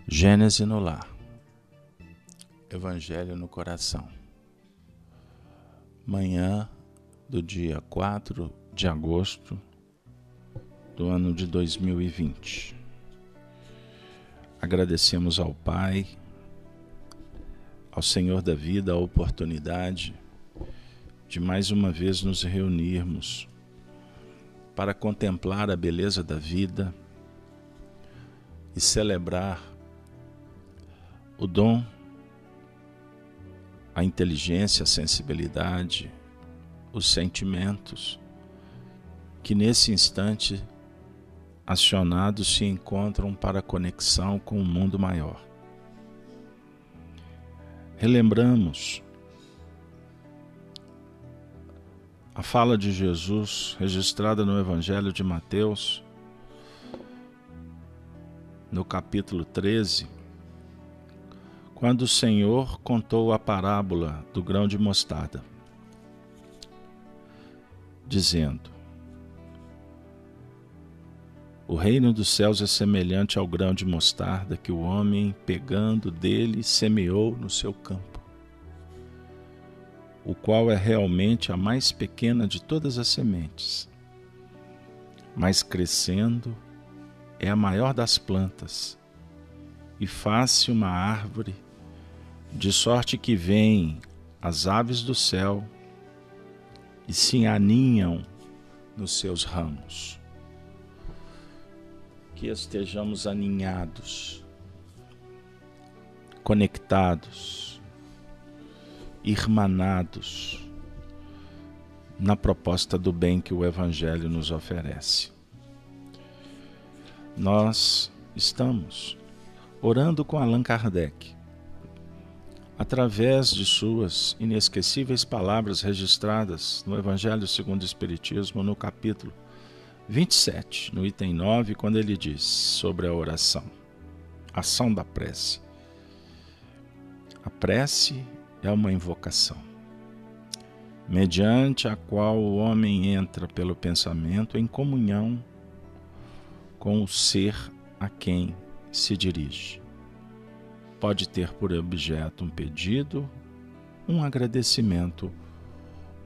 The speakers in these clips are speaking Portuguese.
Gênese no lar, Evangelho no coração. Manhã do dia 4 de agosto do ano de 2020. Agradecemos ao Pai, ao Senhor da vida, a oportunidade de mais uma vez nos reunirmos para contemplar a beleza da vida e celebrar o dom, a inteligência, a sensibilidade, os sentimentos que nesse instante acionados se encontram para a conexão com o mundo maior. Relembramos a fala de Jesus registrada no Evangelho de Mateus, no capítulo 13, quando o Senhor contou a parábola do grão de mostarda, dizendo: o reino dos céus é semelhante ao grão de mostarda que o homem, pegando dele, semeou no seu campo, o qual é realmente a mais pequena de todas as sementes, mas crescendo é a maior das plantas, e faz-se uma árvore, de sorte que vêm as aves do céu e se aninham nos seus ramos. Que estejamos aninhados, conectados, irmanados na proposta do bem que o Evangelho nos oferece. Nós estamos orando com Allan Kardec, através de suas inesquecíveis palavras registradas no Evangelho segundo o Espiritismo, no capítulo 27, no item 9, quando ele diz sobre a oração, ação da prece. A prece é uma invocação, mediante a qual o homem entra pelo pensamento em comunhão com o ser a quem se dirige. Pode ter por objeto um pedido, um agradecimento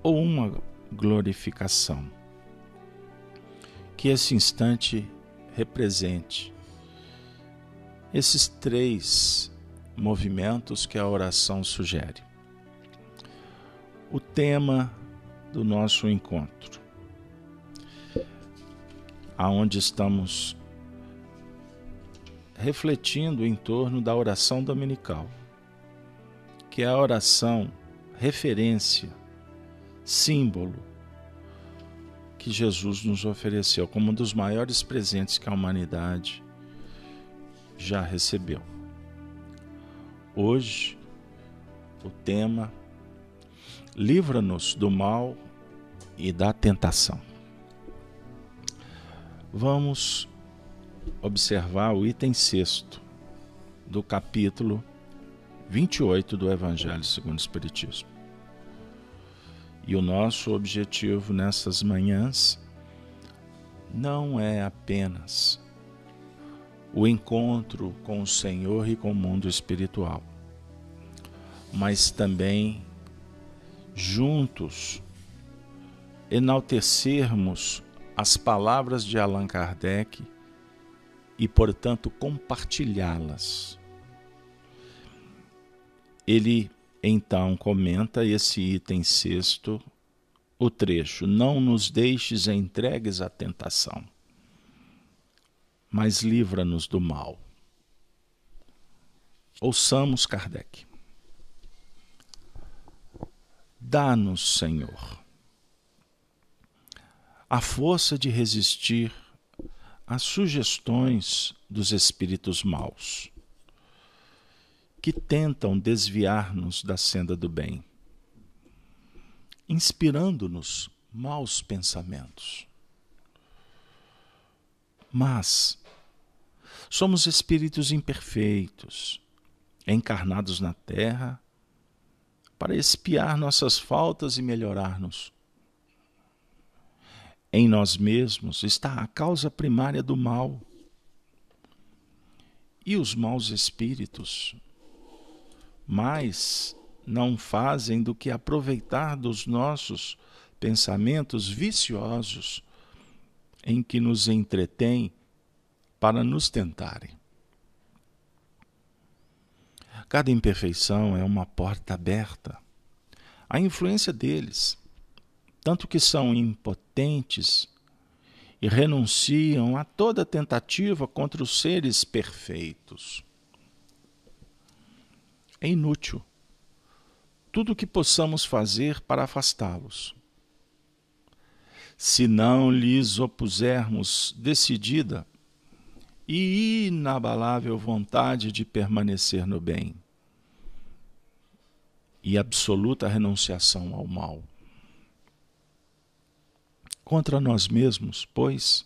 ou uma glorificação. Que esse instante represente esses três movimentos que a oração sugere. O tema do nosso encontro, aonde estamos refletindo em torno da oração dominical, que é a oração referência, símbolo que Jesus nos ofereceu como um dos maiores presentes que a humanidade já recebeu. Hoje, o tema: livra-nos do mal e da tentação. Vamos observar o item 6º do capítulo 28 do Evangelho segundo o Espiritismo. E o nosso objetivo nessas manhãs não é apenas o encontro com o Senhor e com o mundo espiritual, mas também juntos enaltecermos as palavras de Allan Kardec e, portanto, compartilhá-las. Ele, então, comenta esse item 6º, o trecho: não nos deixes entregues à tentação, mas livra-nos do mal. Ouçamos Kardec. Dá-nos, Senhor, a força de resistir às sugestões dos espíritos maus, que tentam desviar-nos da senda do bem, inspirando-nos maus pensamentos. Mas somos espíritos imperfeitos, encarnados na terra para expiar nossas faltas e melhorar-nos. Em nós mesmos está a causa primária do mal. E os maus espíritos mais não fazem do que aproveitar dos nossos pensamentos viciosos em que nos entretêm para nos tentarem. Cada imperfeição é uma porta aberta à influência deles, tanto que são impotentes e renunciam a toda tentativa contra os seres perfeitos. É inútil tudo o que possamos fazer para afastá-los. Se não lhes opusermos decidida e inabalável vontade de permanecer no bem e absoluta renunciação ao mal. Contra nós mesmos, pois,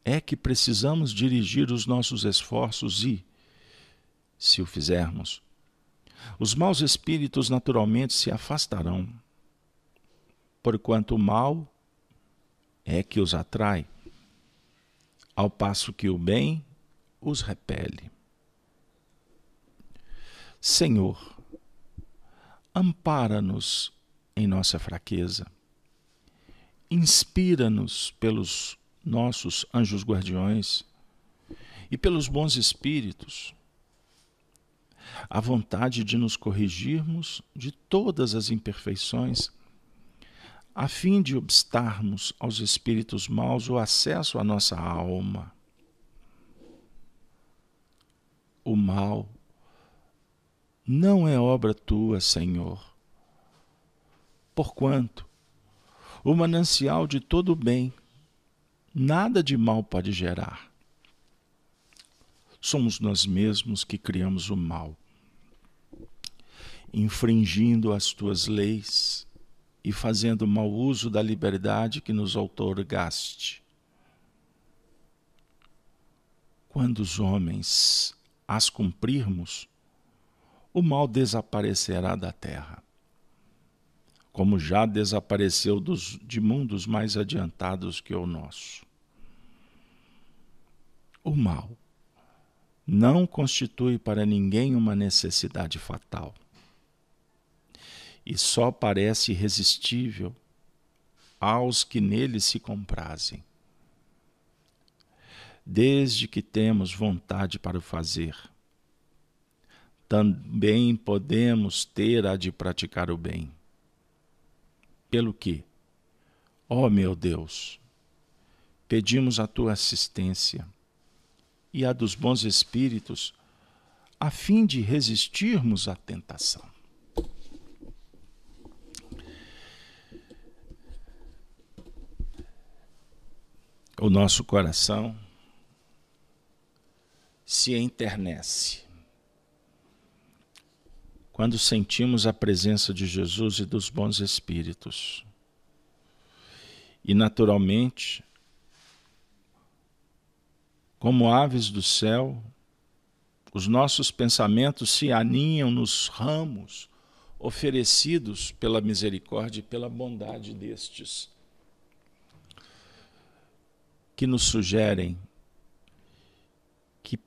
é que precisamos dirigir os nossos esforços e, se o fizermos, os maus espíritos naturalmente se afastarão, porquanto o mal é que os atrai, ao passo que o bem os repele. Senhor, ampara-nos em nossa fraqueza, inspira-nos pelos nossos anjos guardiões e pelos bons espíritos a vontade de nos corrigirmos de todas as imperfeições, a fim de obstarmos aos espíritos maus o acesso à nossa alma. O mal não é obra tua, Senhor, porquanto o manancial de todo o bem nada de mal pode gerar. Somos nós mesmos que criamos o mal, infringindo as tuas leis e fazendo mau uso da liberdade que nos outorgaste. Quando os homens as cumprirmos, o mal desaparecerá da terra, como já desapareceu de mundos mais adiantados que o nosso. O mal não constitui para ninguém uma necessidade fatal, e só parece irresistível aos que nele se comprazem. Desde que temos vontade para o fazer, também podemos ter a de praticar o bem. Pelo que, ó meu Deus, pedimos a tua assistência e a dos bons espíritos, a fim de resistirmos à tentação. O nosso coração se enternece quando sentimos a presença de Jesus e dos bons espíritos. E, naturalmente, como aves do céu, os nossos pensamentos se aninham nos ramos oferecidos pela misericórdia e pela bondade destes, que nos sugerem que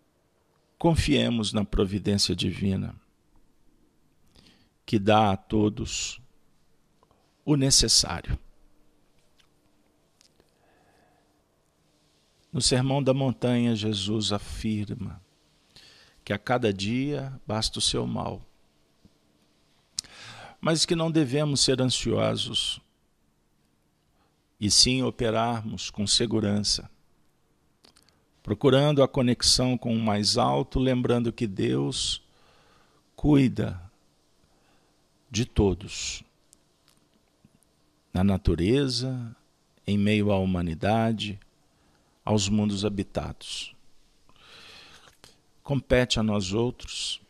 confiemos na providência divina, que dá a todos o necessário. No Sermão da Montanha, Jesus afirma que a cada dia basta o seu mal, mas que não devemos ser ansiosos, e sim operarmos com segurança, procurando a conexão com o mais alto, lembrando que Deus cuida de todos, na natureza, em meio à humanidade, aos mundos habitados. Compete a nós outros,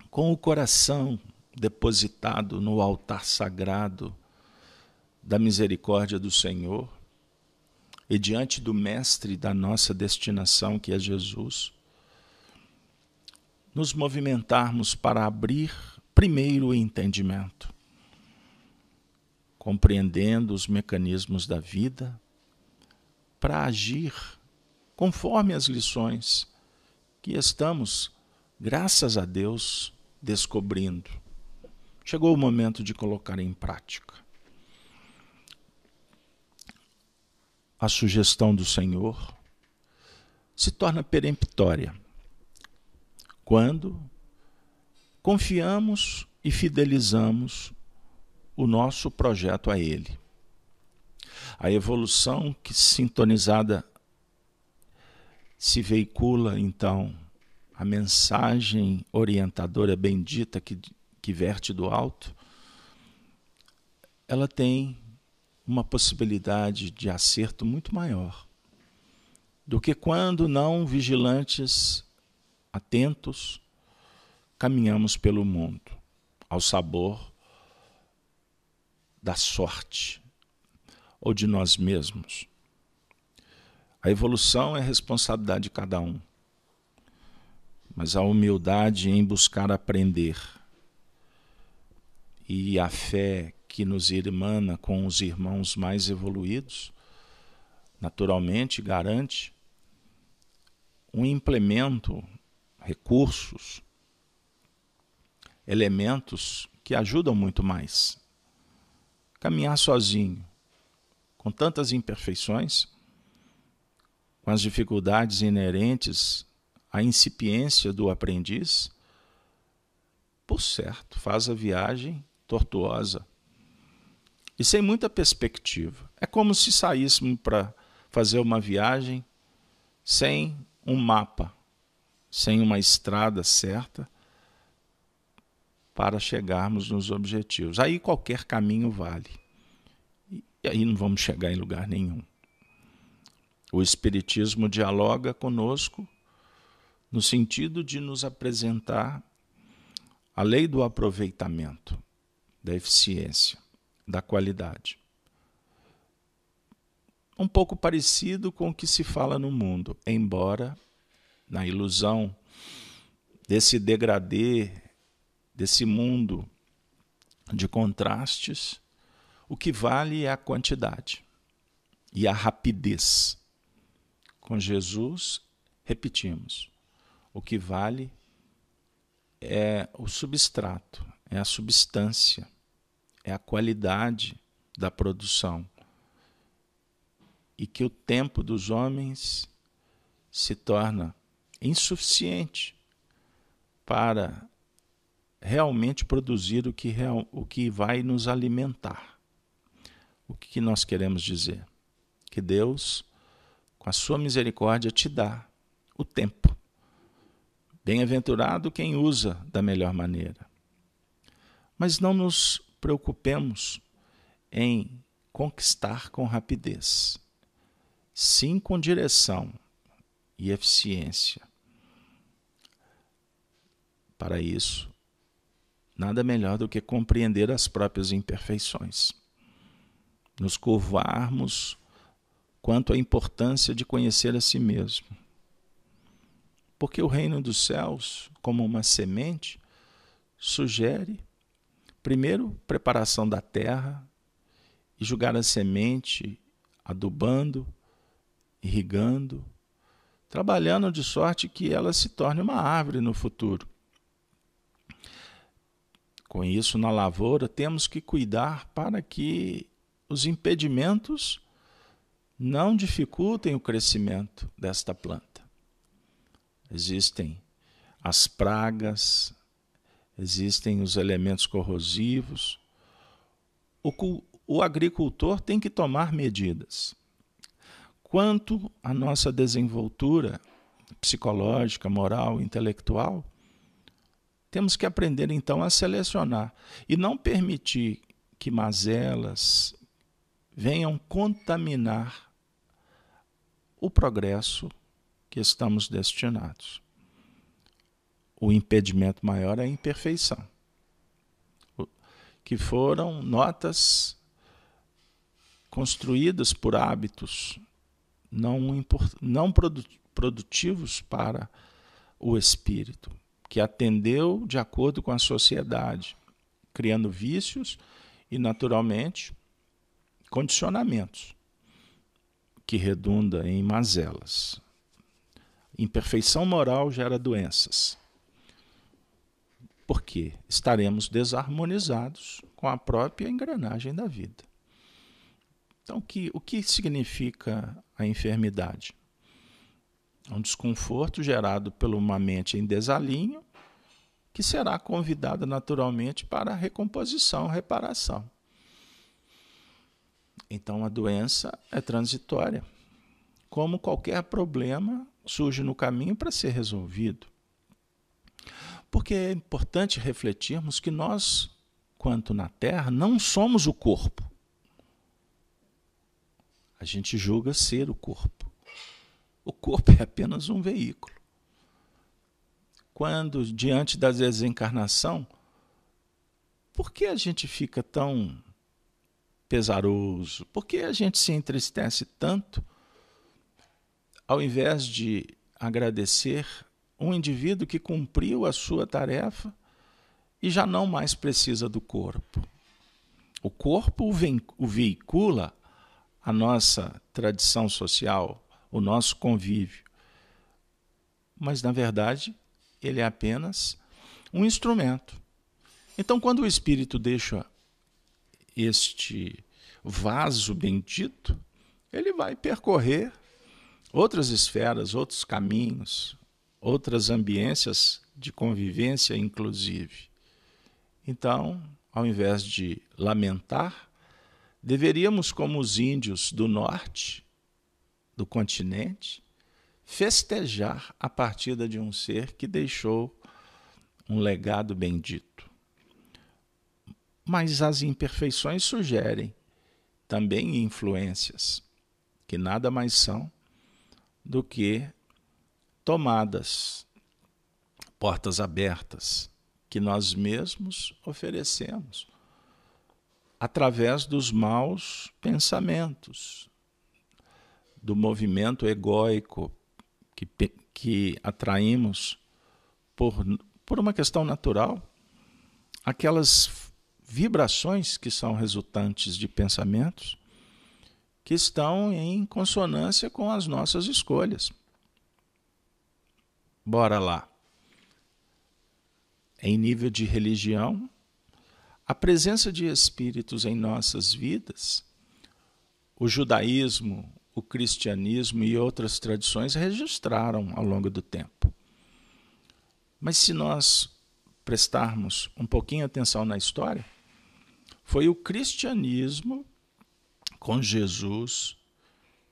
com o coração depositado no altar sagrado da misericórdia do Senhor e diante do Mestre da nossa destinação, que é Jesus, nos movimentarmos para abrir primeiro o entendimento, compreendendo os mecanismos da vida, para agir conforme as lições que estamos, graças a Deus, descobrindo. Chegou o momento de colocar em prática. A sugestão do Senhor se torna peremptória quando confiamos e fidelizamos o nosso projeto a Ele. A evolução que sintonizada se veicula, então, a mensagem orientadora bendita que verte do alto, ela tem uma possibilidade de acerto muito maior do que quando não vigilantes, atentos, caminhamos pelo mundo, ao sabor da sorte ou de nós mesmos. A evolução é responsabilidade de cada um, mas a humildade em buscar aprender e a fé que nos irmana com os irmãos mais evoluídos, naturalmente garante um implemento, recursos, elementos que ajudam muito mais. Caminhar sozinho, com tantas imperfeições, com as dificuldades inerentes à incipiência do aprendiz, por certo, faz a viagem tortuosa e sem muita perspectiva. É como se saíssemos para fazer uma viagem sem um mapa, sem uma estrada certa para chegarmos nos objetivos. Aí qualquer caminho vale. E aí não vamos chegar em lugar nenhum. O Espiritismo dialoga conosco no sentido de nos apresentar a lei do aproveitamento, da eficiência, da qualidade. Um pouco parecido com o que se fala no mundo, embora na ilusão desse degradê, desse mundo de contrastes, o que vale é a quantidade e a rapidez. Com Jesus, repetimos, o que vale é o substrato, é a substância, é a qualidade da produção. E que o tempo dos homens se torna insuficiente para realmente produzir o que vai nos alimentar. O que nós queremos dizer? Que Deus, com a sua misericórdia, te dá o tempo. Bem-aventurado quem usa da melhor maneira. Mas não nos preocupemos em conquistar com rapidez, sim com direção e eficiência. Para isso, nada melhor do que compreender as próprias imperfeições. Nos curvarmos quanto à importância de conhecer a si mesmo. Porque o reino dos céus, como uma semente, sugere, primeiro, preparação da terra, e jogar a semente adubando, irrigando, trabalhando de sorte que ela se torne uma árvore no futuro. Com isso, na lavoura, temos que cuidar para que os impedimentos não dificultem o crescimento desta planta. Existem as pragas, existem os elementos corrosivos. O agricultor tem que tomar medidas. Quanto à nossa desenvoltura psicológica, moral, intelectual, temos que aprender então a selecionar e não permitir que mazelas venham contaminar o progresso que estamos destinados. O impedimento maior é a imperfeição, que foram notas construídas por hábitos não produtivos para o espírito, que atendeu de acordo com a sociedade, criando vícios e, naturalmente, condicionamentos, que redunda em mazelas. Imperfeição moral gera doenças. Por quê? Estaremos desarmonizados com a própria engrenagem da vida. Então, o que significa a enfermidade? É um desconforto gerado por uma mente em desalinho, que será convidada naturalmente para a recomposição, reparação. Então, a doença é transitória. Como qualquer problema, surge no caminho para ser resolvido. Porque é importante refletirmos que nós, quanto na Terra, não somos o corpo. A gente julga ser o corpo. O corpo é apenas um veículo. Quando, diante da desencarnação, por que a gente fica tão pesaroso? Por que a gente se entristece tanto, ao invés de agradecer um indivíduo que cumpriu a sua tarefa e já não mais precisa do corpo? O corpo o veicula a nossa tradição social, o nosso convívio. Mas, na verdade, ele é apenas um instrumento. Então, quando o espírito deixa este vaso bendito, ele vai percorrer outras esferas, outros caminhos, outras ambiências de convivência, inclusive. Então, ao invés de lamentar, deveríamos, como os índios do norte do continente, festejar a partida de um ser que deixou um legado bendito. Mas as imperfeições sugerem também influências, que nada mais são do que tomadas, portas abertas, que nós mesmos oferecemos através dos maus pensamentos, do movimento egóico que atraímos por uma questão natural, aquelas vibrações que são resultantes de pensamentos que estão em consonância com as nossas escolhas. Bora lá. Em nível de religião, a presença de espíritos em nossas vidas, o judaísmo, o cristianismo e outras tradições registraram ao longo do tempo. Mas se nós prestarmos um pouquinho atenção na história, foi o cristianismo, com Jesus,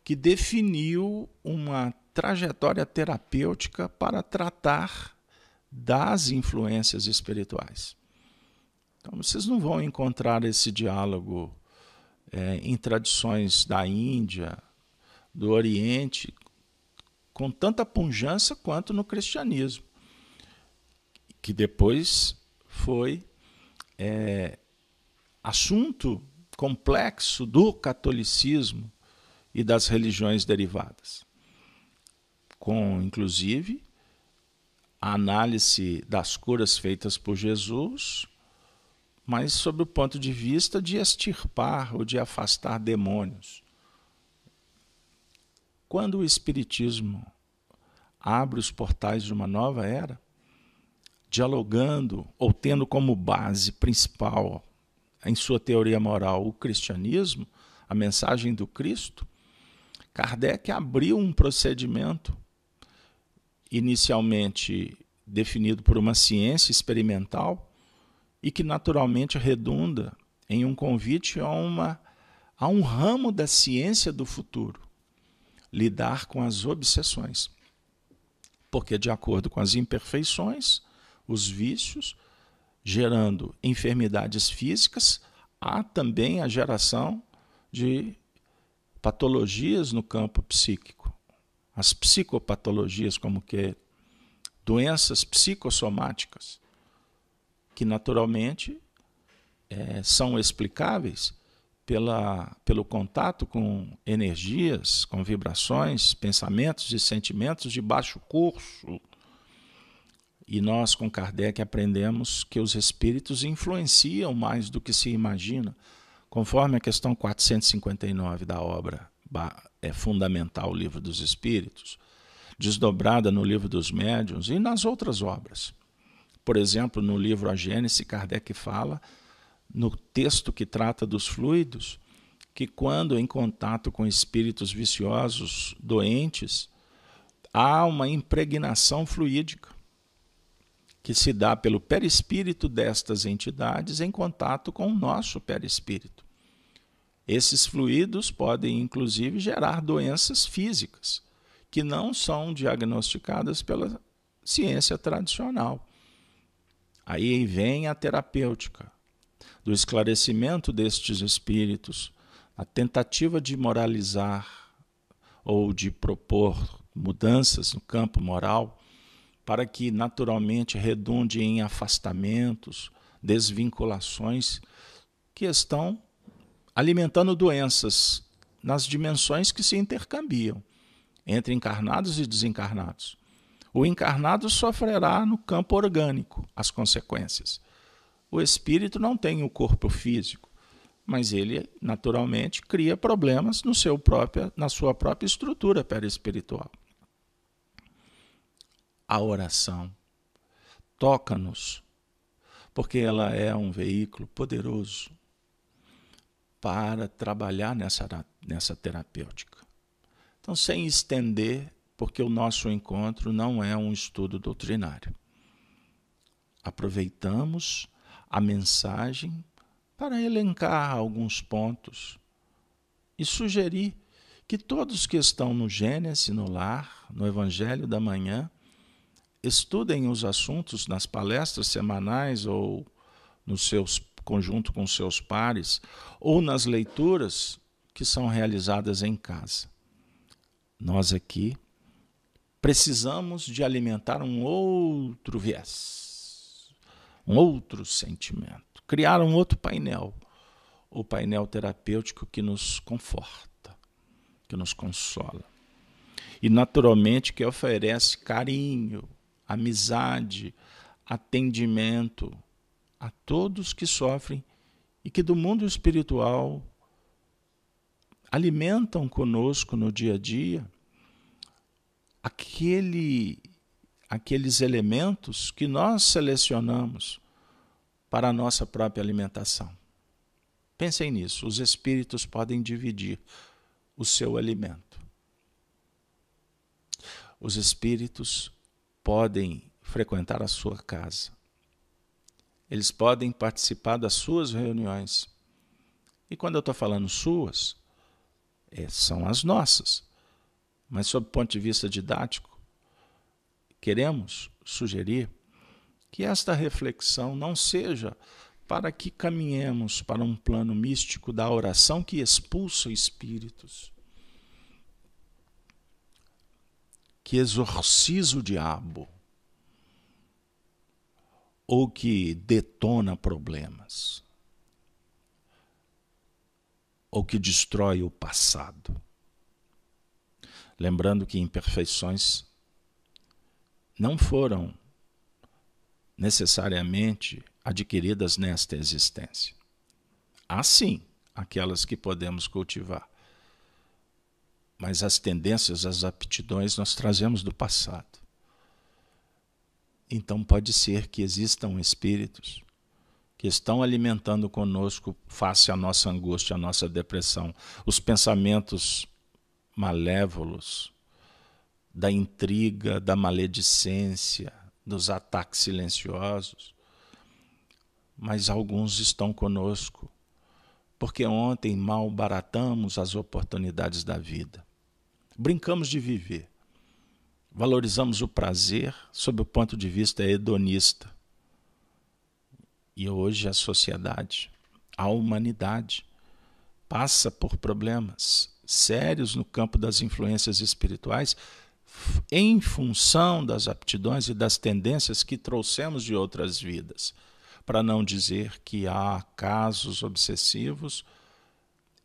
que definiu uma trajetória terapêutica para tratar das influências espirituais. Então, vocês não vão encontrar esse diálogo em tradições da Índia, do Oriente, com tanta pujança quanto no cristianismo, que depois foi assunto complexo do catolicismo e das religiões derivadas, com, inclusive, a análise das curas feitas por Jesus, mas sob o ponto de vista de extirpar ou de afastar demônios. Quando o Espiritismo abre os portais de uma nova era, dialogando ou tendo como base principal em sua teoria moral o cristianismo, a mensagem do Cristo, Kardec abriu um procedimento inicialmente definido por uma ciência experimental e que naturalmente redunda em um convite a um ramo da ciência do futuro, lidar com as obsessões. Porque, de acordo com as imperfeições, os vícios, gerando enfermidades físicas, há também a geração de patologias no campo psíquico. As psicopatologias, como que doenças psicossomáticas, que naturalmente são explicáveis pelo contato com energias, com vibrações, pensamentos e sentimentos de baixo curso. E nós, com Kardec, aprendemos que os espíritos influenciam mais do que se imagina, conforme a questão 459 da obra fundamental, o Livro dos Espíritos. desdobrada no Livro dos Médiuns e nas outras obras. Por exemplo, no livro A Gênese, Kardec fala, no texto que trata dos fluidos, que quando em contato com espíritos viciosos, doentes, há uma impregnação fluídica que se dá pelo perispírito destas entidades em contato com o nosso perispírito. Esses fluidos podem, inclusive, gerar doenças físicas, que não são diagnosticadas pela ciência tradicional. Aí vem a terapêutica, do esclarecimento destes espíritos, a tentativa de moralizar ou de propor mudanças no campo moral, para que naturalmente redunde em afastamentos, desvinculações que estão alimentando doenças nas dimensões que se intercambiam entre encarnados e desencarnados. O encarnado sofrerá no campo orgânico as consequências. O espírito não tem o corpo físico, mas ele naturalmente cria problemas na sua própria estrutura perispiritual. A oração toca-nos, porque ela é um veículo poderoso para trabalhar nessa terapêutica. Então, sem estender, porque o nosso encontro não é um estudo doutrinário. Aproveitamos a mensagem para elencar alguns pontos e sugerir que todos que estão no Gênesis, no Lar, no Evangelho da Manhã, estudem os assuntos nas palestras semanais ou nos seus conjunto com seus pares, ou nas leituras que são realizadas em casa. Nós aqui precisamos de alimentar um outro viés, um outro sentimento, criar um outro painel, o painel terapêutico que nos conforta, que nos consola. E naturalmente que oferece carinho, amizade, atendimento a todos que sofrem e que do mundo espiritual alimentam conosco no dia a dia aqueles elementos que nós selecionamos para a nossa própria alimentação. Pensem nisso, os espíritos podem dividir o seu alimento. Os espíritos podem frequentar a sua casa. Eles podem participar das suas reuniões. E quando eu estou falando suas, são as nossas. Mas, sob o ponto de vista didático, queremos sugerir que esta reflexão não seja para que caminhemos para um plano místico da oração que expulsa espíritos, que exorciza o diabo, ou que detona problemas, ou que destrói o passado. Lembrando que imperfeições não foram necessariamente adquiridas nesta existência. Há sim aquelas que podemos cultivar, mas as tendências, as aptidões nós trazemos do passado. Então pode ser que existam espíritos que estão alimentando conosco face à nossa angústia, à nossa depressão, os pensamentos malévolos, da intriga, da maledicência, dos ataques silenciosos. Mas alguns estão conosco, porque ontem malbaratamos as oportunidades da vida. Brincamos de viver. Valorizamos o prazer sob o ponto de vista hedonista. E hoje a sociedade, a humanidade, passa por problemas sérios no campo das influências espirituais em função das aptidões e das tendências que trouxemos de outras vidas. Para não dizer que há casos obsessivos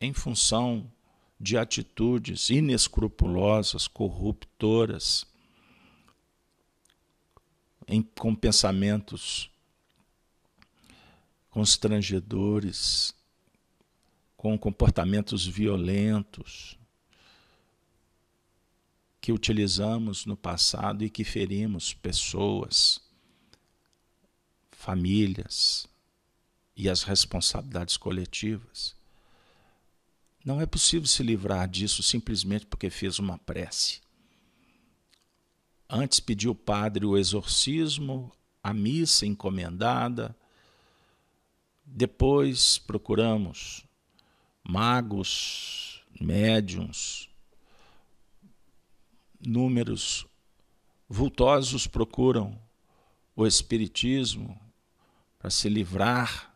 em função de atitudes inescrupulosas, corruptoras, com pensamentos constrangedores, com comportamentos violentos, que utilizamos no passado e que ferimos pessoas, famílias e as responsabilidades coletivas. Não é possível se livrar disso simplesmente porque fez uma prece. Antes pediu o padre o exorcismo, a missa encomendada. Depois procuramos magos, médiuns, números vultosos procuram o espiritismo para se livrar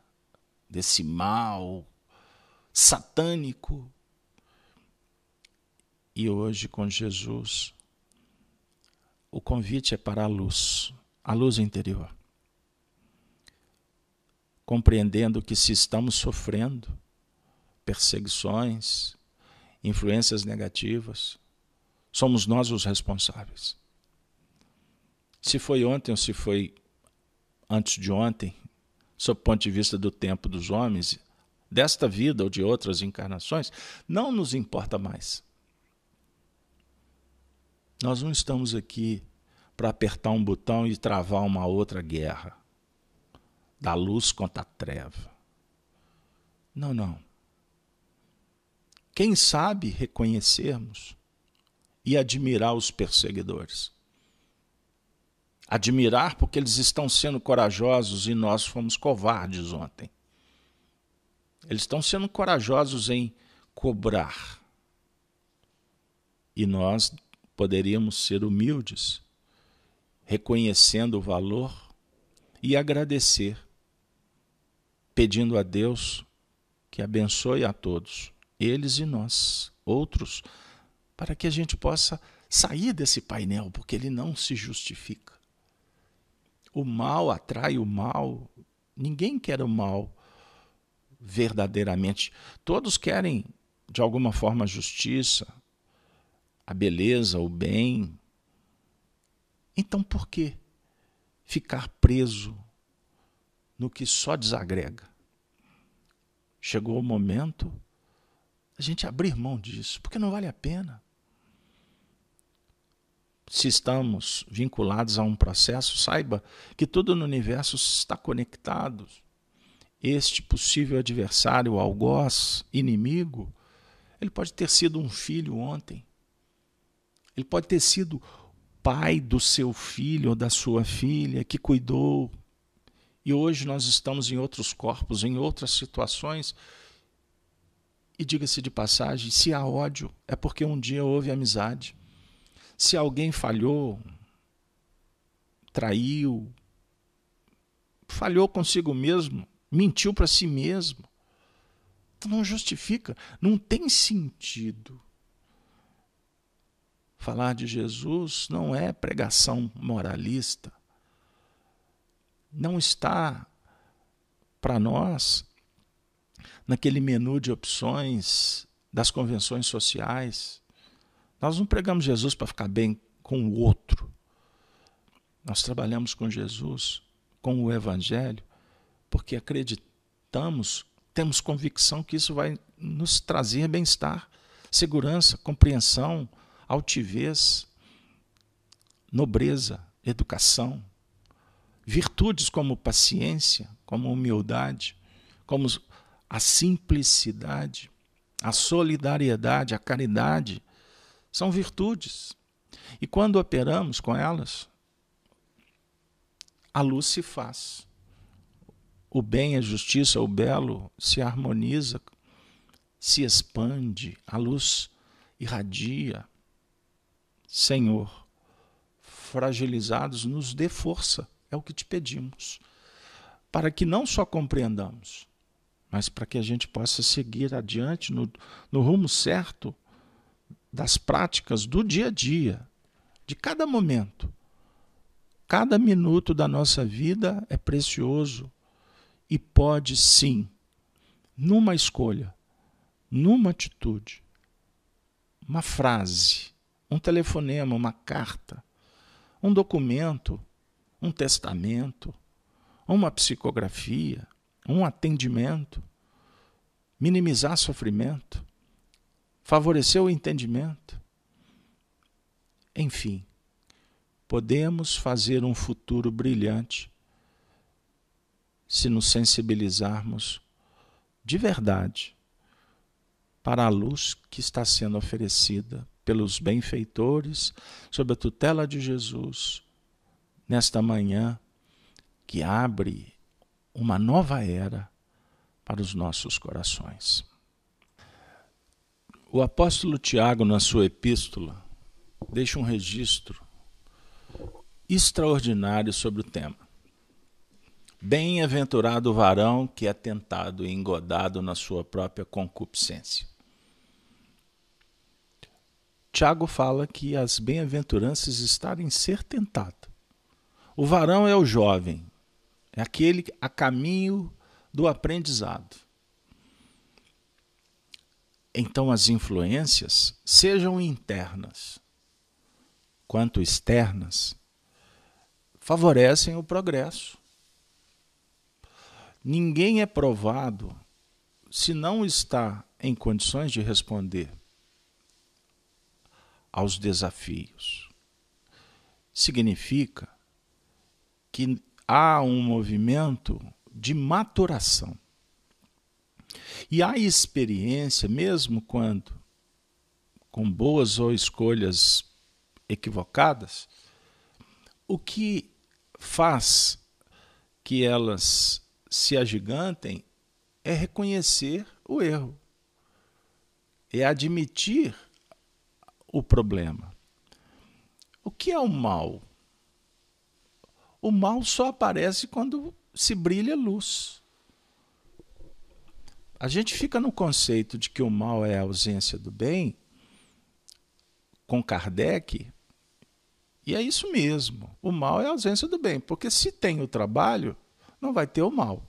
desse mal satânico. E hoje, com Jesus, o convite é para a luz interior. Compreendendo que se estamos sofrendo perseguições, influências negativas, somos nós os responsáveis. Se foi ontem ou se foi antes de ontem, sob o ponto de vista do tempo dos homens, desta vida ou de outras encarnações, não nos importa mais. Nós não estamos aqui para apertar um botão e travar uma outra guerra, da luz contra a treva. Não, não. Quem sabe reconhecermos e admirar os perseguidores. Admirar porque eles estão sendo corajosos e nós fomos covardes ontem. Eles estão sendo corajosos em cobrar. E nós poderíamos ser humildes, reconhecendo o valor e agradecer, pedindo a Deus que abençoe a todos, eles e nós, outros, para que a gente possa sair desse painel, porque ele não se justifica. O mal atrai o mal. Ninguém quer o mal verdadeiramente. Todos querem, de alguma forma, a justiça, a beleza, o bem. Então, por que ficar preso no que só desagrega? Chegou o momento a gente abrir mão disso, porque não vale a pena. Se estamos vinculados a um processo, saiba que tudo no universo está conectado. Este possível adversário, algoz, inimigo, ele pode ter sido um filho ontem. Ele pode ter sido pai do seu filho ou da sua filha que cuidou. E hoje nós estamos em outros corpos, em outras situações. E diga-se de passagem, se há ódio, é porque um dia houve amizade. Se alguém falhou, traiu, falhou consigo mesmo, mentiu para si mesmo, então não justifica, não tem sentido. Falar de Jesus não é pregação moralista. Não está para nós naquele menu de opções das convenções sociais. Nós não pregamos Jesus para ficar bem com o outro. Nós trabalhamos com Jesus, com o Evangelho, porque acreditamos, temos convicção que isso vai nos trazer bem-estar, segurança, compreensão, altivez, nobreza, educação, virtudes como paciência, como humildade, como a simplicidade, a solidariedade, a caridade, são virtudes. E quando operamos com elas, a luz se faz. O bem, a justiça, o belo se harmoniza, se expande, a luz irradia. Senhor, fragilizados, nos dê força, é o que te pedimos, para que não só compreendamos, mas para que a gente possa seguir adiante no rumo certo das práticas do dia a dia, de cada momento. Cada minuto da nossa vida é precioso e pode sim, numa escolha, numa atitude, uma frase, um telefonema, uma carta, um documento, um testamento, uma psicografia, um atendimento, minimizar sofrimento, favorecer o entendimento. Enfim, podemos fazer um futuro brilhante se nos sensibilizarmos de verdade para a luz que está sendo oferecida pelos benfeitores, sob a tutela de Jesus, nesta manhã que abre uma nova era para os nossos corações. O apóstolo Tiago, na sua epístola, deixa um registro extraordinário sobre o tema. Bem-aventurado o varão que é tentado e engodado na sua própria concupiscência. Tiago fala que as bem-aventuranças estão em ser tentado. O varão é o jovem, é aquele a caminho do aprendizado. Então as influências, sejam internas quanto externas, favorecem o progresso. Ninguém é provado se não está em condições de responder aos desafios. Significa que há um movimento de maturação. E a experiência, mesmo quando com boas ou escolhas equivocadas, o que faz que elas se agigantem é reconhecer o erro, é admitir o problema. O que é o mal? O mal só aparece quando se brilha luz. A gente fica no conceito de que o mal é a ausência do bem, com Kardec, e é isso mesmo. O mal é a ausência do bem, porque se tem o trabalho, não vai ter o mal.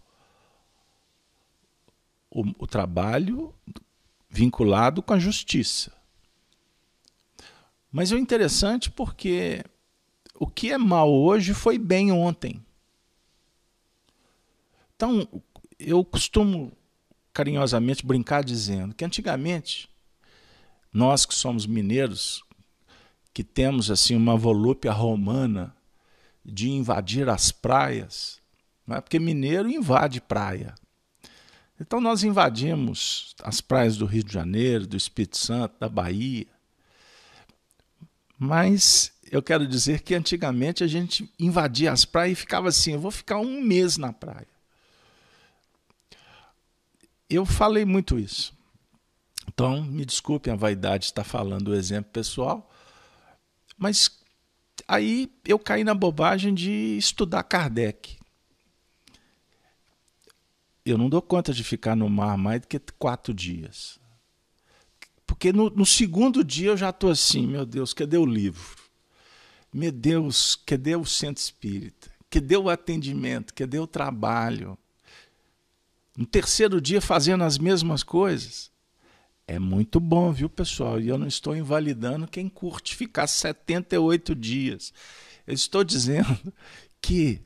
O trabalho vinculado com a justiça. Mas é interessante porque o que é mal hoje foi bem ontem. Então, eu costumo carinhosamente brincar dizendo que antigamente, nós que somos mineiros, que temos assim uma volúpia romana de invadir as praias, não é? Porque mineiro invade praia. Então nós invadimos as praias do Rio de Janeiro, do Espírito Santo, da Bahia. Mas eu quero dizer que antigamente a gente invadia as praias e ficava assim, eu vou ficar um mês na praia. Eu falei muito isso. Então, me desculpem a vaidade de estar falando o exemplo pessoal, mas aí eu caí na bobagem de estudar Kardec. Eu não dou conta de ficar no mar mais do que 4 dias. Porque no segundo dia eu já estou assim, meu Deus, cadê o livro? Meu Deus, cadê o centro espírita? Cadê o atendimento? Cadê o trabalho? No terceiro dia fazendo as mesmas coisas. É muito bom, viu, pessoal? E eu não estou invalidando quem curte ficar 78 dias. Eu estou dizendo que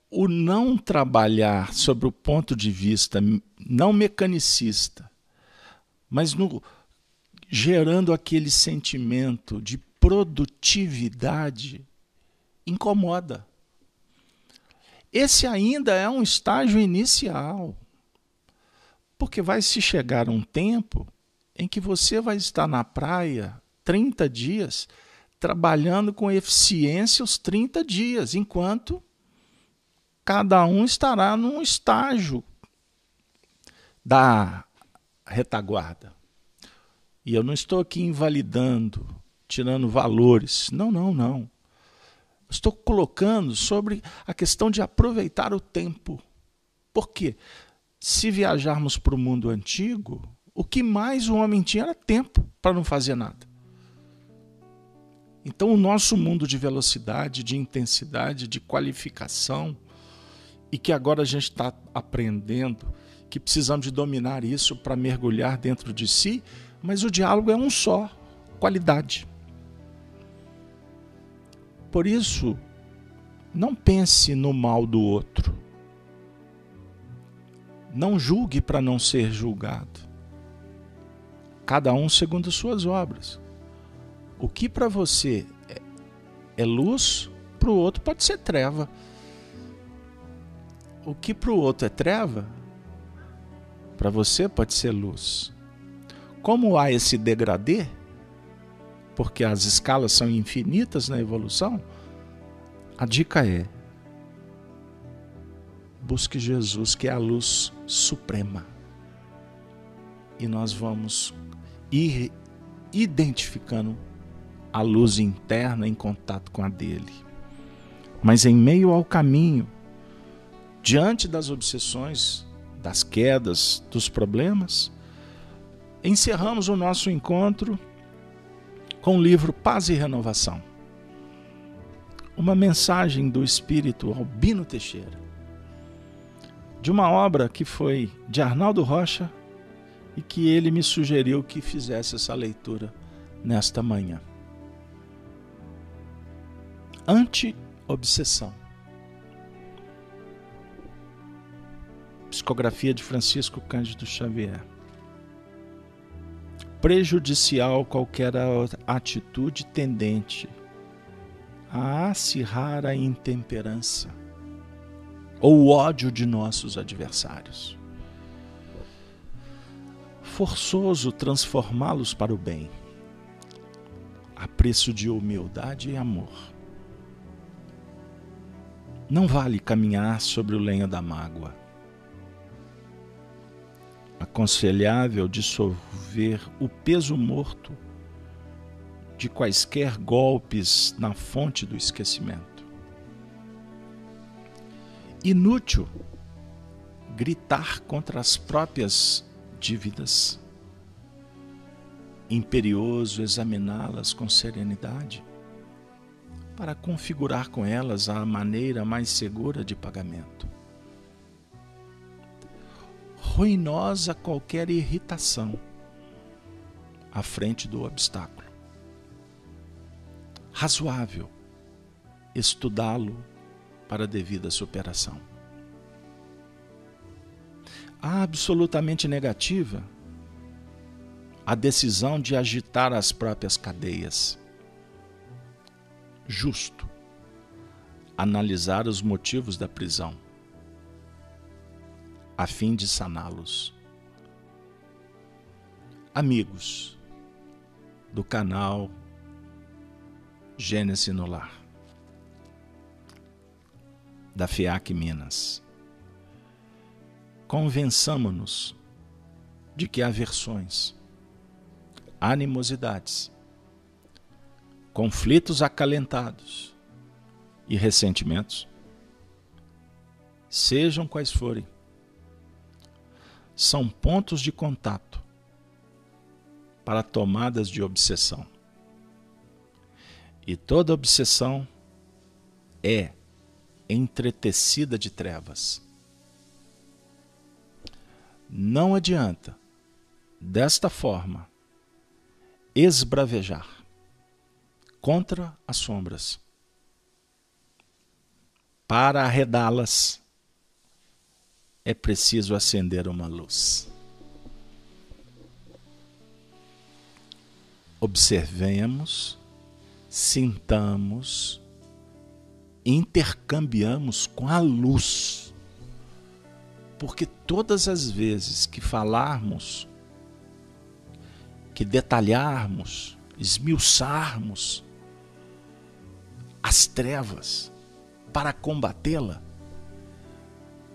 o não trabalhar sobre o ponto de vista não mecanicista, mas gerando aquele sentimento de produtividade, incomoda. Esse ainda é um estágio inicial, porque vai se chegar um tempo em que você vai estar na praia 30 dias, trabalhando com eficiência os 30 dias, enquanto cada um estará num estágio da retaguarda. E eu não estou aqui invalidando, tirando valores. Não. Estou colocando sobre a questão de aproveitar o tempo. Por quê? Se viajarmos para o mundo antigo, o que mais o homem tinha era tempo para não fazer nada. Então o nosso mundo de velocidade, de intensidade, de qualificação, e que agora a gente está aprendendo que precisamos de dominar isso para mergulhar dentro de si, mas o diálogo é um só, qualidade. Por isso, não pense no mal do outro. Não julgue para não ser julgado. Cada um segundo suas obras. O que para você é luz, para o outro pode ser treva. O que para o outro é treva, para você pode ser luz. Como há esse degradê, porque as escalas são infinitas na evolução, a dica é: busque Jesus, que é a luz suprema. E nós vamos ir identificando a luz interna em contato com a dele. Mas em meio ao caminho, diante das obsessões, das quedas, dos problemas, encerramos o nosso encontro com o livro Paz e Renovação. Uma mensagem do espírito Albino Teixeira, de uma obra que foi de Arnaldo Rocha e que ele me sugeriu que fizesse essa leitura nesta manhã. Anti-obsessão. Psicografia de Francisco Cândido Xavier. Prejudicial qualquer atitude tendente a acirrar a intemperança ou o ódio de nossos adversários. Forçoso transformá-los para o bem, a preço de humildade e amor. Não vale caminhar sobre o lenho da mágoa. Aconselhável dissolver o peso morto de quaisquer golpes na fonte do esquecimento. Inútil gritar contra as próprias dívidas. Imperioso examiná-las com serenidade para configurar com elas a maneira mais segura de pagamento. Ruinosa qualquer irritação à frente do obstáculo. Razoável estudá-lo para a devida superação. Absolutamente negativa a decisão de agitar as próprias cadeias. Justo analisar os motivos da prisão, a fim de saná-los. Amigos do canal Gênesis no Lar, da FEAC Minas, convençamo-nos de que aversões, animosidades, conflitos acalentados e ressentimentos, sejam quais forem, são pontos de contato para tomadas de obsessão. E toda obsessão é entretecida de trevas. Não adianta, desta forma, esbravejar contra as sombras. Para arredá-las, é preciso acender uma luz. Observemos, sintamos, intercambiamos com a luz. Porque todas as vezes que falarmos, que detalharmos, esmiuçarmos as trevas para combatê-la,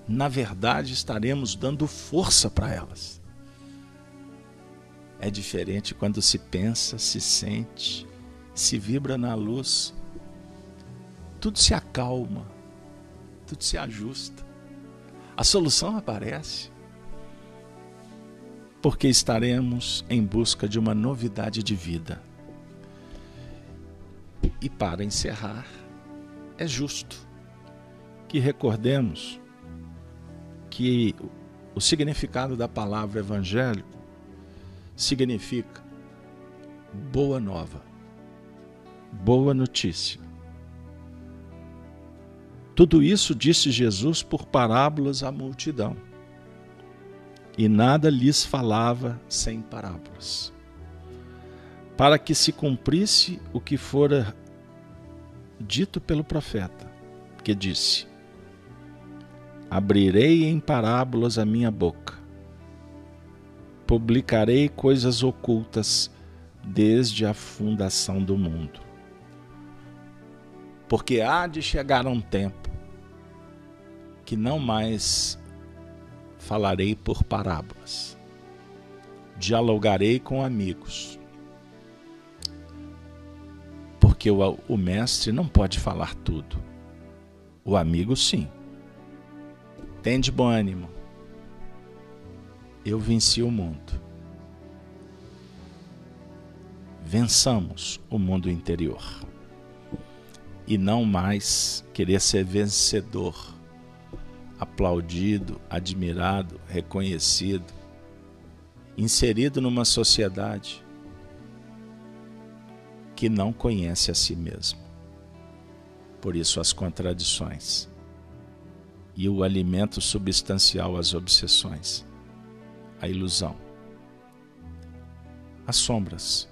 na verdade estaremos dando força para elas. É diferente quando se pensa, se sente, se vibra na luz, tudo se acalma, tudo se ajusta. A solução aparece, porque estaremos em busca de uma novidade de vida. E para encerrar, é justo que recordemos que o significado da palavra evangelho significa boa nova, boa notícia. Tudo isso disse Jesus por parábolas à multidão, e nada lhes falava sem parábolas. para que se cumprisse o que fora dito pelo profeta, que disse: abrirei em parábolas a minha boca, publicarei coisas ocultas desde a fundação do mundo. Porque há de chegar um tempo que não mais falarei por parábolas, dialogarei com amigos, porque o mestre não pode falar tudo, o amigo sim. Tende bom ânimo, eu venci o mundo. Vençamos o mundo interior e não mais querer ser vencedor, aplaudido, admirado, reconhecido, inserido numa sociedade que não conhece a si mesmo. Por isso as contradições e o alimento substancial às obsessões, a ilusão, as sombras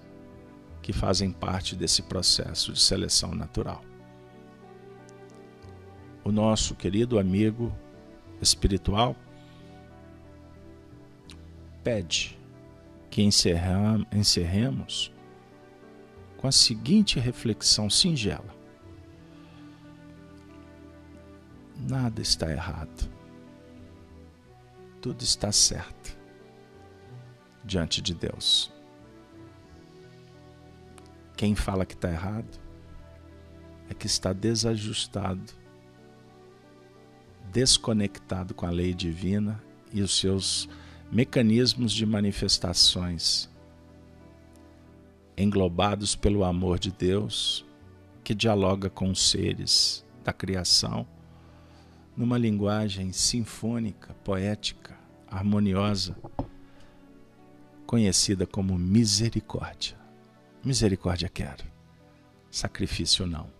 que fazem parte desse processo de seleção natural. O nosso querido amigo espiritual pede que encerremos com a seguinte reflexão singela: nada está errado, tudo está certo diante de Deus. Quem fala que está errado é que está desajustado, desconectado com a lei divina e os seus mecanismos de manifestações, englobados pelo amor de Deus, que dialoga com os seres da criação numa linguagem sinfônica, poética, harmoniosa, conhecida como misericórdia. Misericórdia quero, sacrifício não.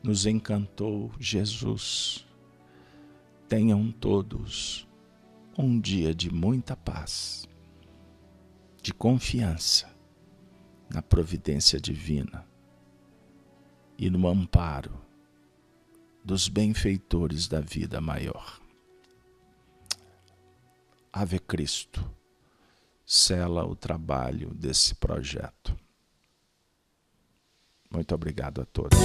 Nos encantou Jesus. Tenham todos um dia de muita paz, de confiança na providência divina e no amparo dos benfeitores da vida maior. Ave Cristo sela o trabalho desse projeto. Muito obrigado a todos.